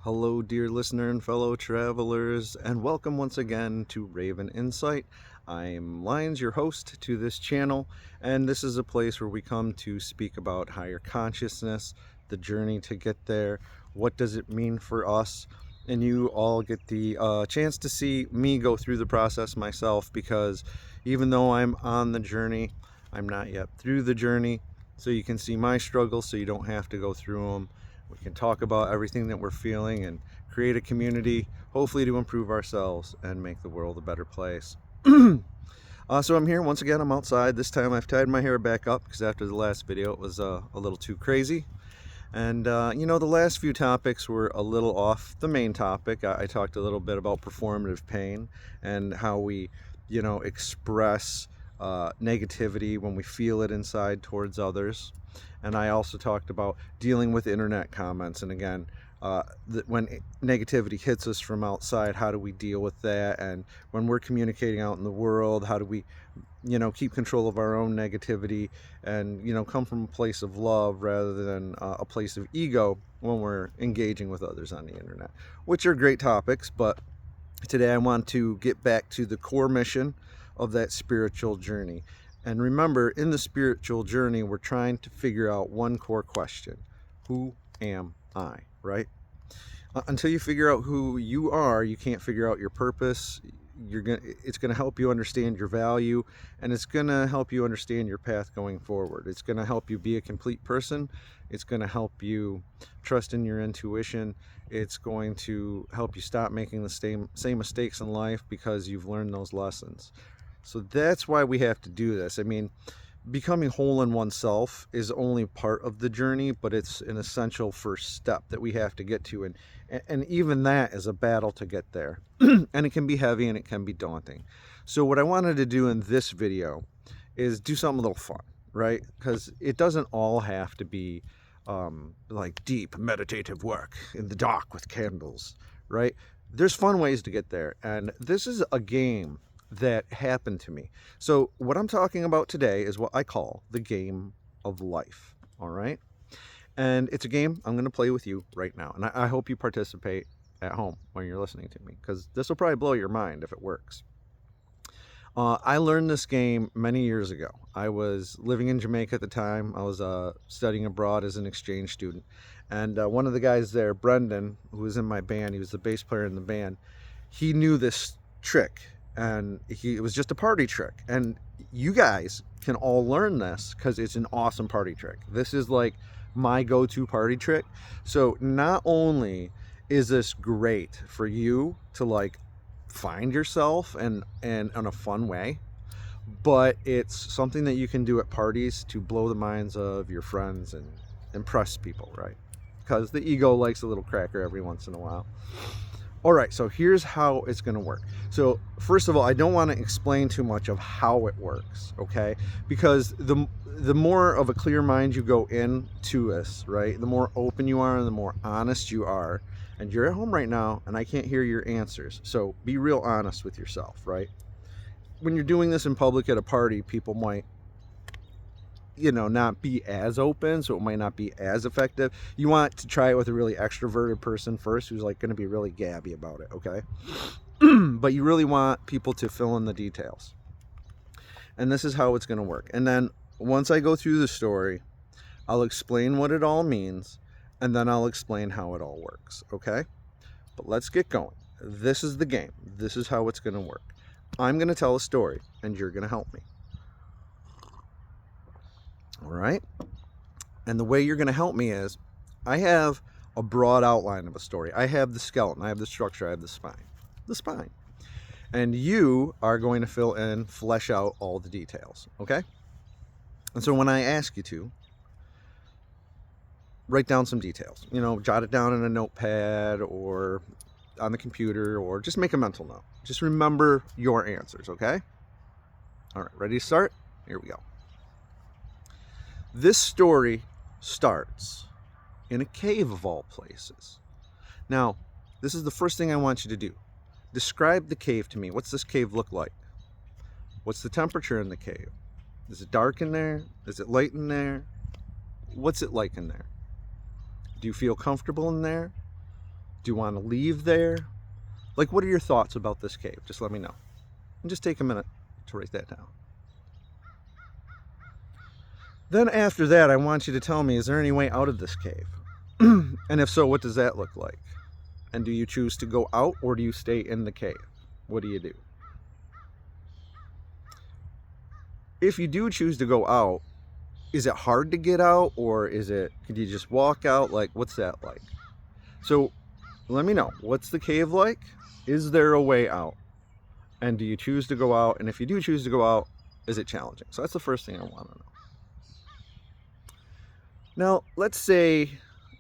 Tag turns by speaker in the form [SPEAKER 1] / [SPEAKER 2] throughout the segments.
[SPEAKER 1] Hello, dear listener and fellow travelers, and welcome once again to Raven Insight. I'm Lyons, your host to this channel, and this is a place where we come to speak about higher consciousness, the journey to get there, what does it mean for us, and you all get the chance to see me go through the process myself, because even though I'm on the journey, I'm not yet through the journey, so you can see my struggles so you don't have to go through them. We can talk about everything that we're feeling and create a community, hopefully to improve ourselves and make the world a better place. So I'm here once again. I'm outside. This time I've tied my hair back up because after the last video it was a little too crazy. And the last few topics were a little off the main topic. I talked a little bit about performative pain and how we, express negativity when we feel it inside towards others. And I also talked about dealing with internet comments. And again, when negativity hits us from outside, how do we deal with that? And when we're communicating out in the world, how do we, keep control of our own negativity and, come from a place of love rather than a place of ego when we're engaging with others on the internet, which are great topics. But today I want to get back to the core mission of that spiritual journey. And remember, in the spiritual journey, we're trying to figure out one core question. Who am I, right? Until you figure out who you are, you can't figure out your purpose. It's going to help you understand your value, and it's going to help you understand your path going forward. It's going to help you be a complete person. It's going to help you trust in your intuition. It's going to help you stop making the same mistakes in life because you've learned those lessons. So that's why we have to do this. I mean, becoming whole in oneself is only part of the journey, but it's an essential first step that we have to get to. And even that is a battle to get there. And it can be heavy and it can be daunting. So what I wanted to do in this video is do something a little fun, right? Because it doesn't all have to be like deep meditative work in the dark with candles, right? There's fun ways to get there. And this is a game that happened to me. So what I'm talking about today is what I call the game of life. All right. And it's a game I'm going to play with you right now. And I hope you participate at home when you're listening to me, because this will probably blow your mind if it works. I learned this game many years ago. I was living in Jamaica at the time. I was studying abroad as an exchange student. And one of the guys there, Brendan, who was in my band, he was the bass player in the band, he knew this trick. And it was just a party trick. And you guys can all learn this because it's an awesome party trick. This is like my go-to party trick. So not only is this great for you to like find yourself and in a fun way, but it's something that you can do at parties to blow the minds of your friends and impress people, right? Because the ego likes a little cracker every once in a while. All right, so here's how it's going to work. So first of all, I don't want to explain too much of how it works, okay? Because the more of a clear mind you go into this, right, the more open you are and the more honest you are. And you're at home right now, and I can't hear your answers. So be real honest with yourself, right? When you're doing this in public at a party, people might not be as open, so it might not be as effective. You want to try it with a really extroverted person first who's like going to be really gabby about it, okay? But you really want people to fill in the details. And this is how it's going to work. And then once I go through the story, I'll explain what it all means, and then I'll explain how it all works, okay? But let's get going. This is the game. This is how it's going to work. I'm going to tell a story, and you're going to help me. All right. And the way you're going to help me is I have a broad outline of a story. I have the skeleton, I have the structure, I have the spine. And you are going to fill in, flesh out all the details. Okay. And so when I ask you to, write down some details, jot it down in a notepad or on the computer, or just make a mental note. Just remember your answers. Okay. All right. Ready to start? Here we go. This story starts in a cave of all places. Now, this is the first thing I want you to do. Describe the cave to me. What's this cave look like? What's the temperature in the cave? Is it dark in there? Is it light in there? What's it like in there? Do you feel comfortable in there? Do you want to leave there? Like, what are your thoughts about this cave? Just let me know. And just take a minute to write that down. Then after that, I want you to tell me, is there any way out of this cave? And if so, what does that look like? And do you choose to go out, or do you stay in the cave? What do you do? If you do choose to go out, is it hard to get out, or could you just walk out? Like, what's that like? So let me know, what's the cave like? Is there a way out? And do you choose to go out? And if you do choose to go out, is it challenging? So that's the first thing I want to know. Now, let's say,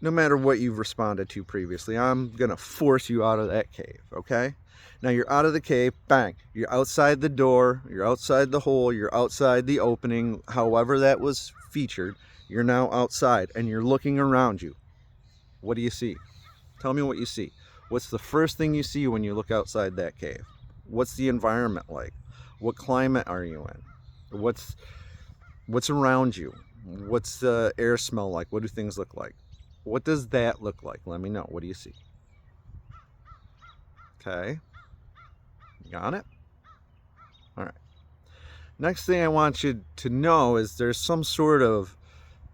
[SPEAKER 1] no matter what you've responded to previously, I'm going to force you out of that cave, okay? Now you're out of the cave, bang, you're outside the door, you're outside the hole, you're outside the opening, however that was featured, you're now outside and you're looking around you. What do you see? Tell me what you see. What's the first thing you see when you look outside that cave? What's the environment like? What climate are you in? What's around you? What's the air smell like? What do things look like? What does that look like? Let me know. What do you see? Okay. Got it? All right. Next thing I want you to know is there's some sort of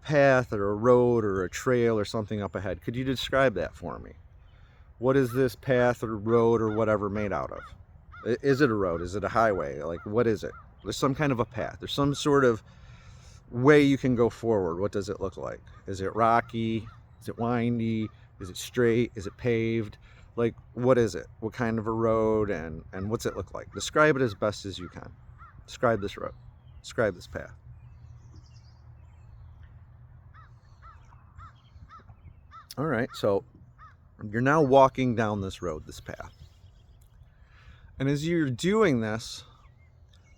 [SPEAKER 1] path or a road or a trail or something up ahead. Could you describe that for me? What is this path or road or whatever made out of? Is it a road? Is it a highway? Like, what is it? There's some kind of a path. There's some sort of way you can go forward. What does it look like? Is it rocky? Is it windy? Is it straight? Is it paved? Like, what is it? What kind of a road, and what's it look like? Describe it as best as you can. Describe this road. Describe this path. All right, so you're now walking down this road, this path. And as you're doing this,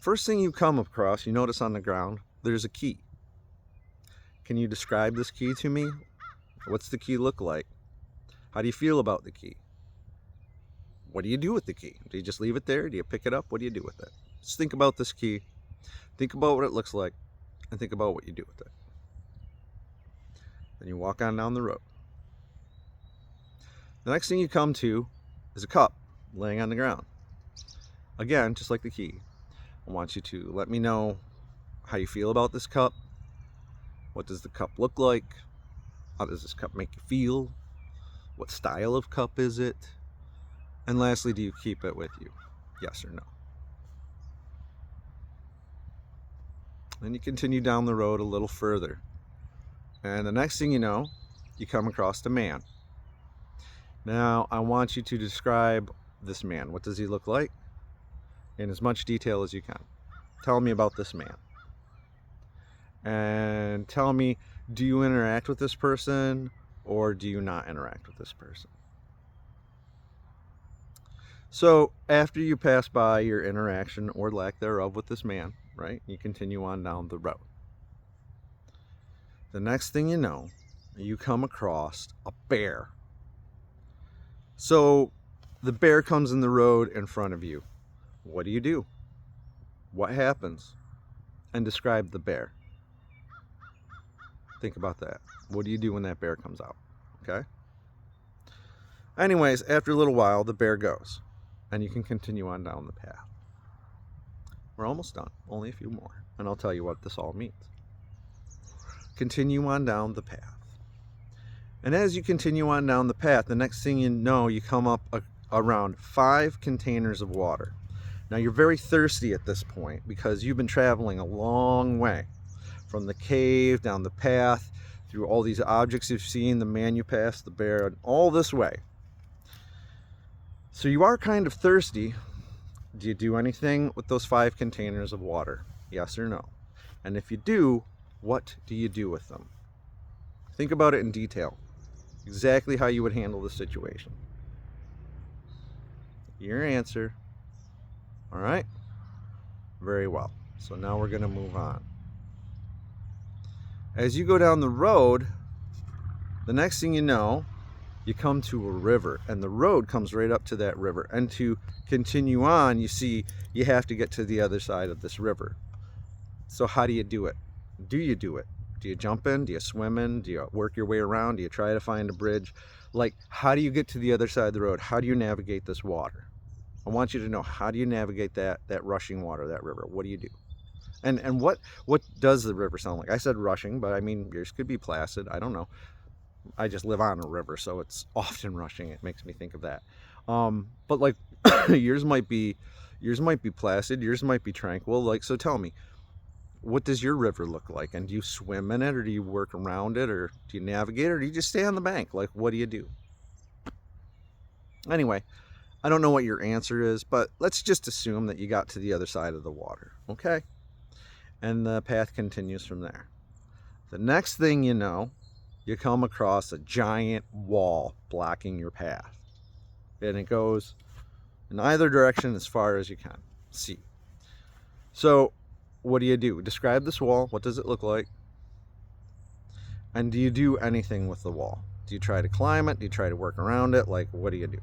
[SPEAKER 1] first thing you come across, you notice on the ground, there's a key. Can you describe this key to me? What's the key look like? How do you feel about the key? What do you do with the key? Do you just leave it there? Do you pick it up? What do you do with it? Just think about this key. Think about what it looks like, and think about what you do with it. Then you walk on down the road. The next thing you come to is a cup laying on the ground. Again, just like the key, I want you to let me know how you feel about this cup. What does the cup look like? How does this cup make you feel? What style of cup is it? And lastly, do you keep it with you? Yes or no? Then you continue down the road a little further. And the next thing you know, you come across a man. Now, I want you to describe this man. What does he look like? In as much detail as you can. Tell me about this man. And tell me, do you interact with this person, or do you not interact with this person? So after you pass by your interaction or lack thereof with this man, right, you continue on down the road. The next thing you know, you come across a bear. So the bear comes in the road in front of you. What do? What happens? And describe the bear. Think about that. What do you do when that bear comes out? Okay? Anyways, after a little while, the bear goes. And you can continue on down the path. We're almost done. Only a few more. And I'll tell you what this all means. Continue on down the path. And as you continue on down the path, the next thing you know, you come up around 5 containers of water. Now you're very thirsty at this point because you've been traveling a long way from the cave, down the path, through all these objects you've seen, the man you passed, the bear, and all this way. So you are kind of thirsty. Do you do anything with those 5 containers of water? Yes or no? And if you do, what do you do with them? Think about it in detail. Exactly how you would handle the situation. Your answer. All right? Very well. So now we're going to move on. As you go down the road, the next thing you know, you come to a river, and the road comes right up to that river. And to continue on, you see you have to get to the other side of this river. So how do you do it? Do you do it? Do you jump in? Do you swim in? Do you work your way around? Do you try to find a bridge? Like, how do you get to the other side of the road? How do you navigate this water? I want you to know, how do you navigate that rushing water, that river? What do you do? And what does the river sound like? I said rushing, but I mean, yours could be placid. I don't know. I just live on a river, so it's often rushing. It makes me think of that. But like yours might be placid, yours might be tranquil. Like, so tell me, what does your river look like? And do you swim in it, or do you work around it, or do you navigate it, or do you just stay on the bank? Like, what do you do? Anyway, I don't know what your answer is, but let's just assume that you got to the other side of the water, okay? And the path continues from there. The next thing you know, you come across a giant wall blocking your path. And it goes in either direction as far as you can see. So what do you do? Describe this wall. What does it look like? And do you do anything with the wall? Do you try to climb it? Do you try to work around it? Like, what do you do?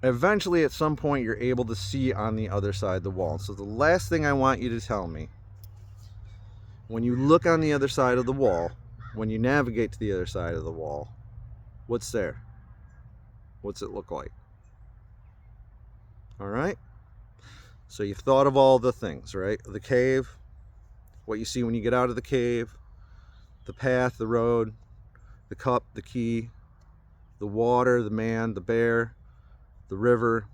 [SPEAKER 1] Eventually, at some point, you're able to see on the other side of the wall. So the last thing I want you to tell me, when you look on the other side of the wall, when you navigate to the other side of the wall, what's there? What's it look like? All right? So you've thought of all the things, right? The cave, what you see when you get out of the cave, the path, the road, the cup, the key, the water, the man, the bear, the river,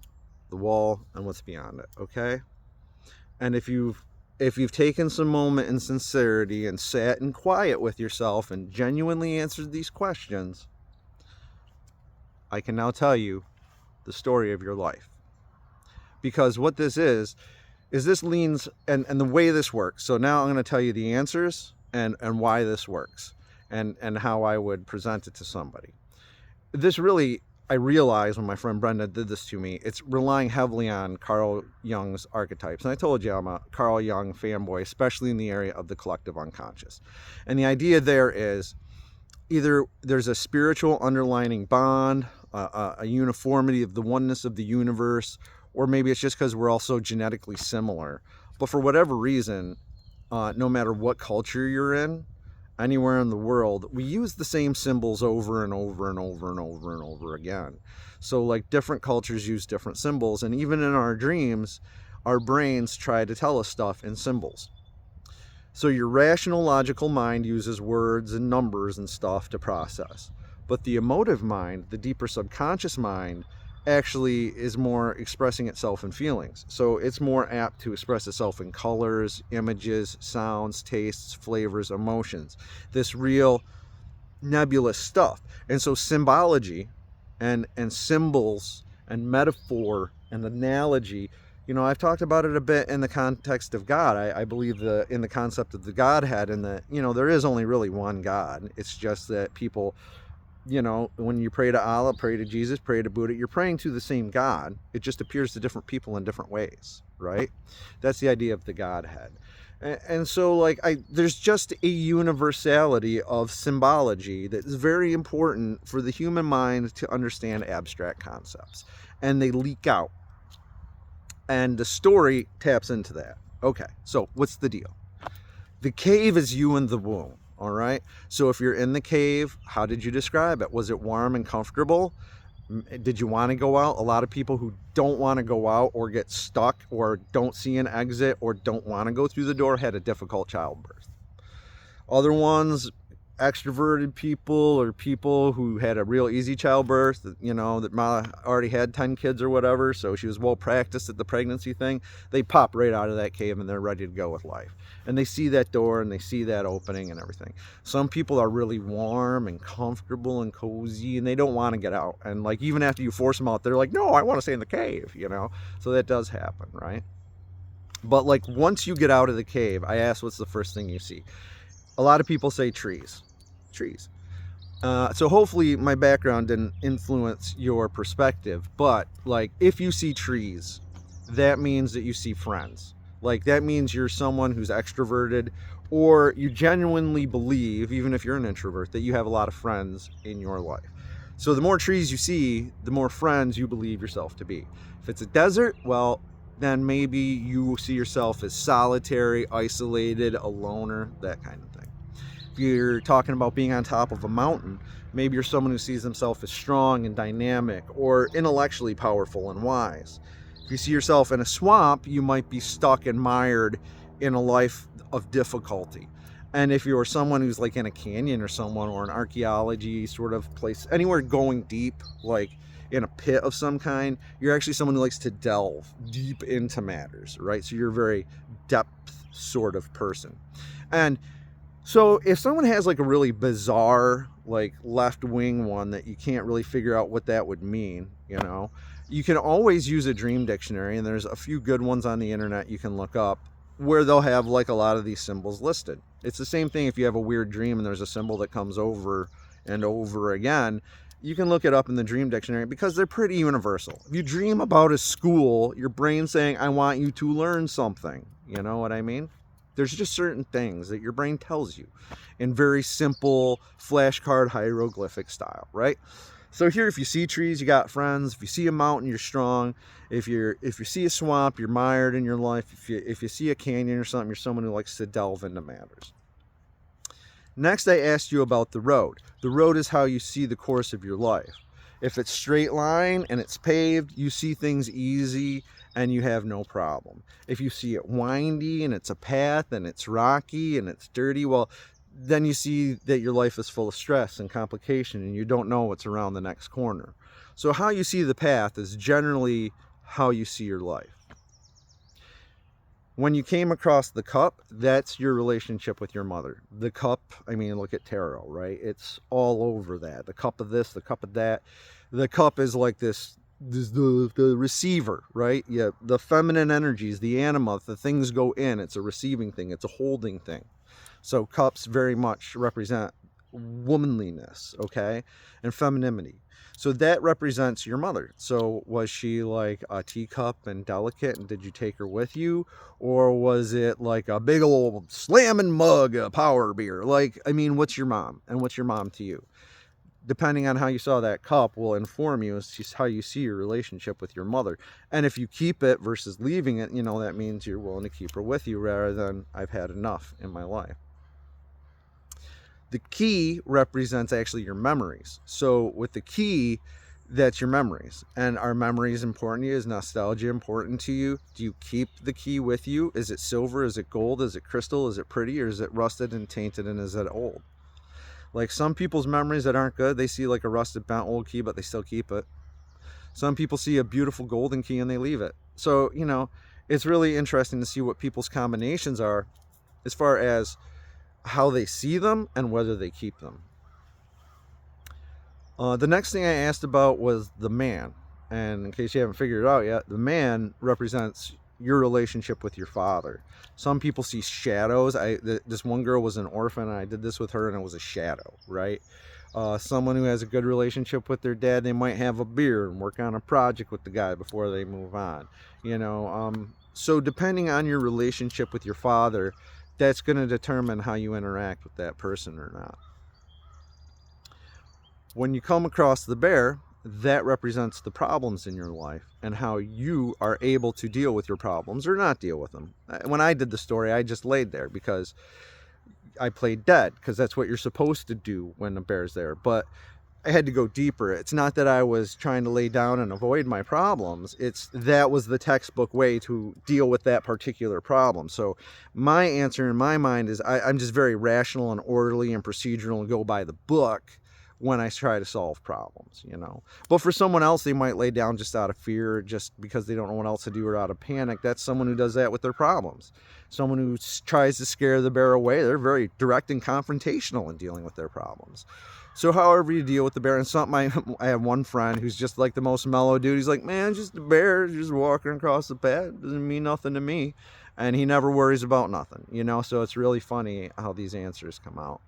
[SPEAKER 1] the wall, and what's beyond it, okay? And if you've taken some moment in sincerity and sat in quiet with yourself and genuinely answered these questions, I can now tell you the story of your life. Because what this is this leans, and the way this works. So now I'm going to tell you the answers and why this works and how I would present it to somebody. This really, I realized when my friend Brenda did this to me, it's relying heavily on Carl Jung's archetypes. And I told you I'm a Carl Jung fanboy, especially in the area of the collective unconscious. And the idea there is either there's a spiritual underlining bond, a uniformity of the oneness of the universe, or maybe it's just because we're all so genetically similar. But for whatever reason, no matter what culture you're in, anywhere in the world, we use the same symbols over and over and over and over and over again. So like different cultures use different symbols, and even in our dreams, our brains try to tell us stuff in symbols. So your rational, logical mind uses words and numbers and stuff to process. But the emotive mind, the deeper subconscious mind, actually is more expressing itself in feelings. So it's more apt to express itself in colors, images, sounds, tastes, flavors, emotions. This real nebulous stuff. And so symbology and symbols and metaphor and analogy, you know, I've talked about it a bit in the context of God. I believe in the concept of the Godhead, and that, you know, there is only really one God. It's just that people, you know, when you pray to Allah, pray to Jesus, pray to Buddha, you're praying to the same God. It just appears to different people in different ways, right? That's the idea of the Godhead. And so, like, there's just a universality of symbology that is very important for the human mind to understand abstract concepts. And they leak out. And the story taps into that. Okay, so what's the deal? The cave is you in the womb. All right. So if you're in the cave, how did you describe it? Was it warm and comfortable? Did you want to go out? A lot of people who don't want to go out or get stuck or don't see an exit or don't want to go through the door had a difficult childbirth. Other ones, extroverted people or people who had a real easy childbirth, you know, that Ma already had 10 kids or whatever, so she was well practiced at the pregnancy thing, they pop right out of that cave and they're ready to go with life. And they see that door and they see that opening and everything. Some people are really warm and comfortable and cozy and they don't want to get out. And like, even after you force them out, they're like, no, I want to stay in the cave, you know? So that does happen, right? But like, once you get out of the cave, I asked, what's the first thing you see? A lot of people say trees. So hopefully my background didn't influence your perspective, but like, if you see trees, that means that you see friends. Like, that means you're someone who's extroverted, or you genuinely believe, even if you're an introvert, that you have a lot of friends in your life. So the more trees you see, the more friends you believe yourself to be. If it's a desert, well, then maybe you see yourself as solitary, isolated, a loner, that kind of thing. If you're talking about being on top of a mountain, maybe you're someone who sees himself as strong and dynamic or intellectually powerful and wise. If you see yourself in a swamp, you might be stuck and mired in a life of difficulty. And if you're someone who's like in a canyon or someone, or an archaeology sort of place, anywhere going deep, like in a pit of some kind, you're actually someone who likes to delve deep into matters, right? So you're a very depth sort of person. And so if someone has like a really bizarre, like left wing one that you can't really figure out what that would mean, you know, you can always use a dream dictionary, and there's a few good ones on the internet you can look up where they'll have like a lot of these symbols listed. It's the same thing if you have a weird dream and there's a symbol that comes over and over again. You can look it up in the dream dictionary because they're pretty universal. If you dream about a school, your brain's saying, I want you to learn something. You know what I mean? There's just certain things that your brain tells you in very simple flashcard hieroglyphic style, right? So here, if you see trees, you got friends. If you see a mountain, you're strong. If you see a swamp, you're mired in your life. If you see a canyon or something, you're someone who likes to delve into matters. Next, I asked you about the road. The road is how you see the course of your life. If it's straight line and it's paved, you see things easy and you have no problem. If you see it windy and it's a path and it's rocky and it's dirty, well, then you see that your life is full of stress and complication and you don't know what's around the next corner. So how you see the path is generally how you see your life. When you came across the cup, that's your relationship with your mother. The cup, I mean, look at tarot, right? It's all over that. The cup of this, the cup of that. The cup is like the receiver, right? Yeah, the feminine energies, the anima, the things go in. It's a receiving thing. It's a holding thing. So cups very much represent womanliness, okay, and femininity. So that represents your mother. So was she like a teacup and delicate, and did you take her with you? Or was it like a big old slamming mug of power beer? Like, I mean, what's your mom, and what's your mom to you? Depending on how you saw that cup will inform you as to how you see your relationship with your mother. And if you keep it versus leaving it, you know, that means you're willing to keep her with you rather than I've had enough in my life. The key represents actually your memories. So with the key, that's your memories. And are memories important to you? Is nostalgia important to you? Do you keep the key with you? Is it silver? Is it gold? Is it crystal? Is it pretty? Or is it rusted and tainted, and is it old? Like some people's memories that aren't good, they see like a rusted bent old key, but they still keep it. Some people see a beautiful golden key and they leave it. So, you know, it's really interesting to see what people's combinations are as far as how they see them and whether they keep them. The next thing I asked about was the man. And in case you haven't figured it out yet, the man represents your relationship with your father. Some people see shadows. This one girl was an orphan, and I did this with her, and it was a shadow, right? Someone who has a good relationship with their dad, they might have a beer and work on a project with the guy before they move on, you know. So depending on your relationship with your father, that's going to determine how you interact with that person or not. When you come across the bear, that represents the problems in your life and how you are able to deal with your problems or not deal with them. When I did the story, I just laid there because I played dead, because that's what you're supposed to do when a bear's there. But I had to go deeper. It's not that I was trying to lay down and avoid my problems. That was the textbook way to deal with that particular problem. So my answer in my mind is I'm just very rational and orderly and procedural and go by the book when I try to solve problems, you know. But for someone else, they might lay down just out of fear, just because they don't know what else to do, or out of panic. That's someone who does that with their problems. Someone who tries to scare the bear away, they're very direct and confrontational in dealing with their problems. So however you deal with the bear, and something, I have one friend who's just like the most mellow dude. He's like, man, just a bear, just walking across the path, doesn't mean nothing to me. And he never worries about nothing, you know. So it's really funny how these answers come out.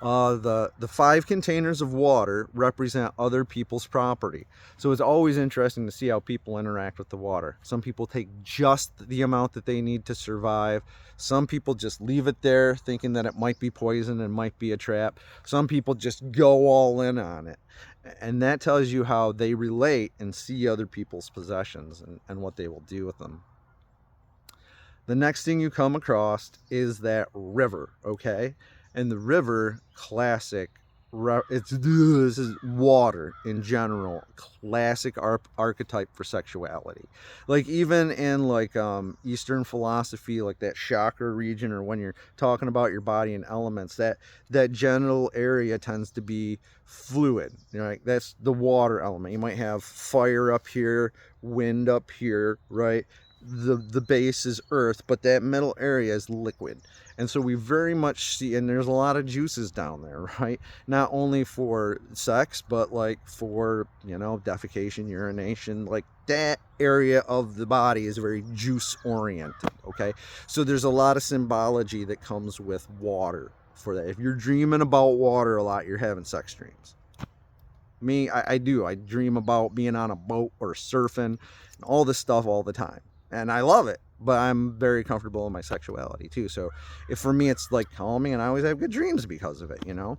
[SPEAKER 1] The 5 containers of water represent other people's property. So it's always interesting to see how people interact with the water. Some people take just the amount that they need to survive. Some people just leave it there thinking that it might be poison and might be a trap. Some people just go all in on it. And that tells you how they relate and see other people's possessions and what they will do with them. The next thing you come across is that river, okay? And the river, classic, this is water in general, classic archetype for sexuality. Like even in like Eastern philosophy, like that chakra region, or when you're talking about your body and elements, that genital area tends to be fluid, right? That's the water element. You might have fire up here, wind up here, right? The base is earth, but that middle area is liquid. And so we very much see, and there's a lot of juices down there, right? Not only for sex, but like for, you know, defecation, urination, like that area of the body is very juice oriented, okay? So there's a lot of symbology that comes with water for that. If you're dreaming about water a lot, you're having sex dreams. Me, I do. I dream about being on a boat or surfing and all this stuff all the time. And I love it, but I'm very comfortable in my sexuality too. So if for me, it's like calming, and I always have good dreams because of it, you know?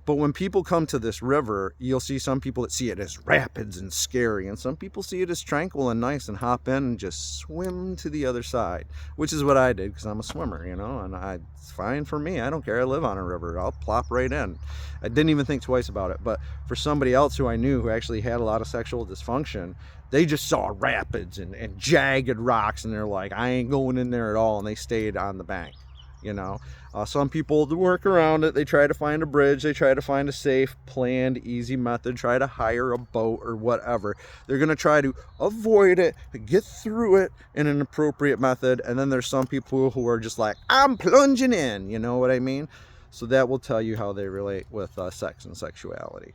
[SPEAKER 1] But when people come to this river, you'll see some people that see it as rapids and scary, and some people see it as tranquil and nice and hop in and just swim to the other side, which is what I did because I'm a swimmer, you know, and it's fine for me. I don't care. I live on a river. I'll plop right in. I didn't even think twice about it. But for somebody else who I knew who actually had a lot of sexual dysfunction, they just saw rapids and jagged rocks, and they're like, I ain't going in there at all, and they stayed on the bank, you know. Some people work around it. They try to find a bridge. They try to find a safe, planned, easy method, try to hire a boat or whatever. They're going to try to avoid it, get through it in an appropriate method. And then there's some people who are just like, I'm plunging in, you know what I mean? So that will tell you how they relate with sex and sexuality.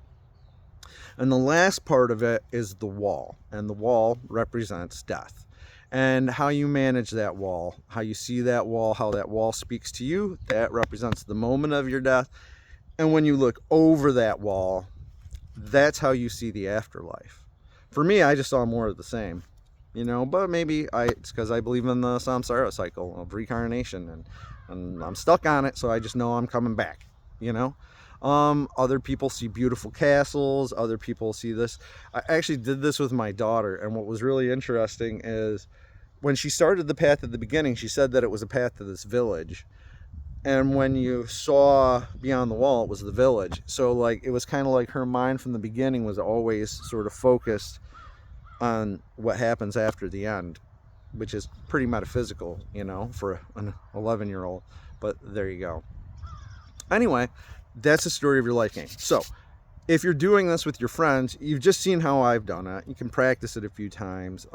[SPEAKER 1] And the last part of it is the wall, and the wall represents death. And how you manage that wall, how you see that wall, how that wall speaks to you, that represents the moment of your death. And when you look over that wall, that's how you see the afterlife. For me, I just saw more of the same, you know, but maybe it's because I believe in the samsara cycle of reincarnation, and I'm stuck on it, so I just know I'm coming back, you know. Other people see beautiful castles. Other people see this. I actually did this with my daughter, and what was really interesting is when she started the path at the beginning, she said that it was a path to this village, and when you saw beyond the wall, it was the village. So like it was kind of like her mind from the beginning was always sort of focused on what happens after the end, which is pretty metaphysical, you know, for an 11-year-old, but there you go. Anyway, that's the story of your life game. So if you're doing this with your friends, you've just seen how I've done it. You can practice it a few times.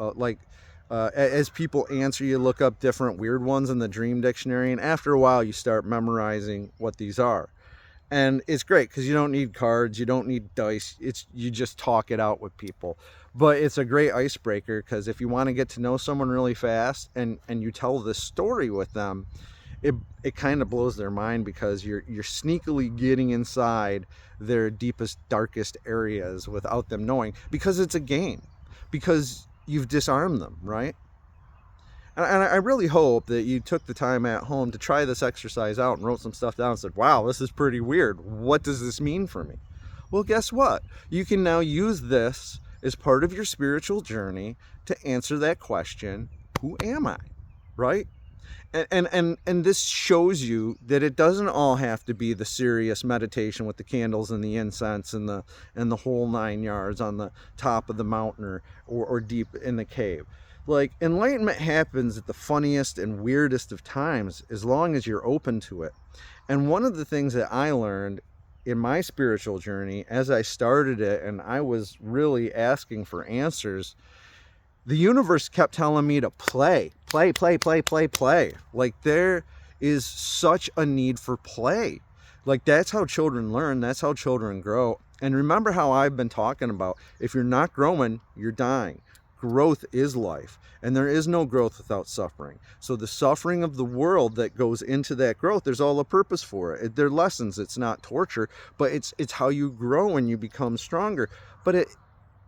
[SPEAKER 1] As people answer, you look up different weird ones in the dream dictionary, and after a while you start memorizing what these are. And it's great because you don't need cards, you don't need dice. You just talk it out with people. But it's a great icebreaker because if you want to get to know someone really fast and you tell this story with them, it kind of blows their mind because you're sneakily getting inside their deepest, darkest areas without them knowing, because it's a game, because you've disarmed them, right? And I really hope that you took the time at home to try this exercise out and wrote some stuff down and said, wow, this is pretty weird. What does this mean for me? Well, guess what? You can now use this as part of your spiritual journey to answer that question, who am I, right? And this shows you that it doesn't all have to be the serious meditation with the candles and the incense and the whole 9 yards on the top of the mountain or deep in the cave. Like, enlightenment happens at the funniest and weirdest of times as long as you're open to it. And one of the things that I learned in my spiritual journey as I started it, and I was really asking for answers, the universe kept telling me to play. Like, there is such a need for play. Like, that's how children learn. That's how children grow. And remember how I've been talking about, if you're not growing, you're dying. growth is life, and there is no growth without suffering. So the suffering of the world that goes into that growth, there's all a purpose for it. They're lessons. It's not torture, but it's how you grow and you become stronger. But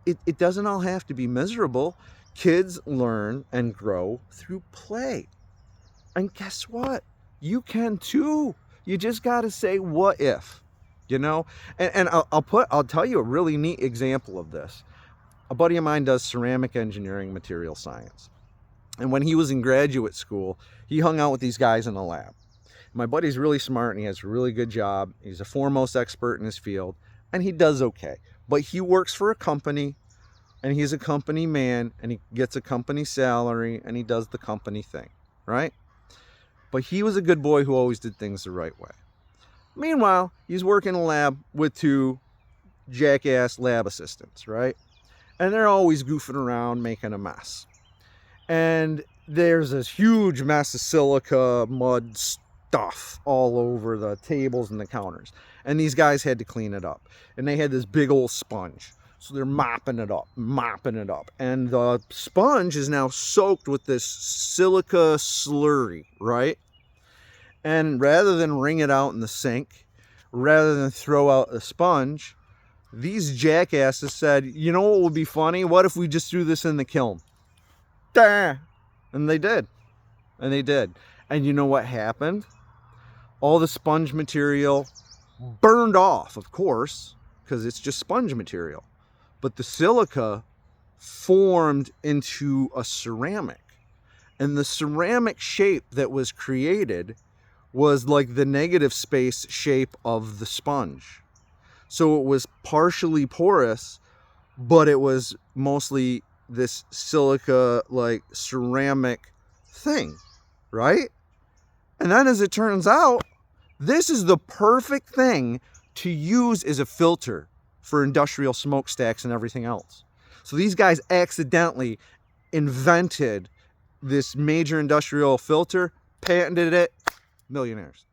[SPEAKER 1] it doesn't all have to be miserable. Kids learn and grow through play. And guess what? You can too. You just got to say, what if? You know? And I'll tell you a really neat example of this. A buddy of mine does ceramic engineering, material science. And when he was in graduate school, he hung out with these guys in the lab. My buddy's really smart and he has a really good job. He's a foremost expert in his field, and he does okay. But he works for a company, and he's a company man, and he gets a company salary, and he does the company thing, right? But he was a good boy who always did things the right way. Meanwhile, he's working in a lab with two jackass lab assistants, right? And they're always goofing around, making a mess. And there's this huge mess of silica, mud, stuff all over the tables and the counters. And these guys had to clean it up. And they had this big old sponge. So they're mopping it up. And the sponge is now soaked with this silica slurry, right? And rather than wring it out in the sink, rather than throw out the sponge, these jackasses said, you know what would be funny? What if we just threw this in the kiln? And they did. And you know what happened? All the sponge material burned off, of course, because it's just sponge material. But the silica formed into a ceramic. And the ceramic shape that was created was like the negative space shape of the sponge. So it was partially porous, but it was mostly this silica, like ceramic thing, right? And then as it turns out, this is the perfect thing to use as a filter for industrial smokestacks and everything else. So these guys accidentally invented this major industrial filter, patented it, millionaires.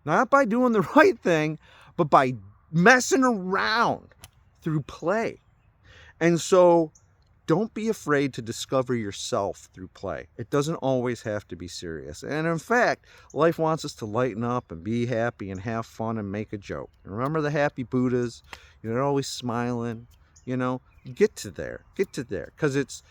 [SPEAKER 1] Not by doing the right thing, but by messing around through play. And so don't be afraid to discover yourself through play. It doesn't always have to be serious. And in fact, life wants us to lighten up and be happy and have fun and make a joke. And remember the happy Buddhas? They're always smiling, you know. Get to there, because it's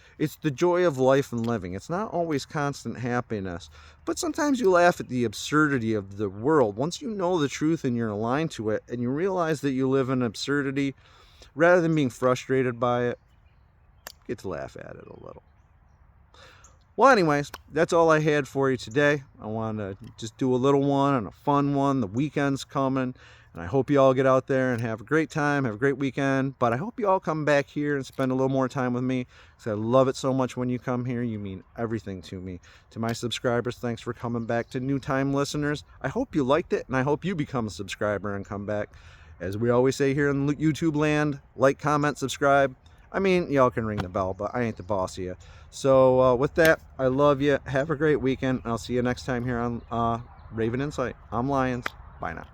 [SPEAKER 1] the joy of life and living. It's not always constant happiness, but sometimes you laugh at the absurdity of the world. Once you know the truth and you're aligned to it, and you realize that you live in absurdity, rather than being frustrated by it, get to laugh at it a little. Well, anyways, that's all I had for you today. I wanted to just do a little one and a fun one. The weekend's coming. And I hope you all get out there and have a great time, have a great weekend. But I hope you all come back here and spend a little more time with me, because I love it so much when you come here. You mean everything to me. To my subscribers, thanks for coming back. To new time listeners, I hope you liked it, and I hope you become a subscriber and come back. As we always say here in YouTube land, like, comment, subscribe. I mean, y'all can ring the bell, but I ain't the boss of you. So with that, I love you. Have a great weekend, and I'll see you next time here on Raven Insight. I'm Lions. Bye now.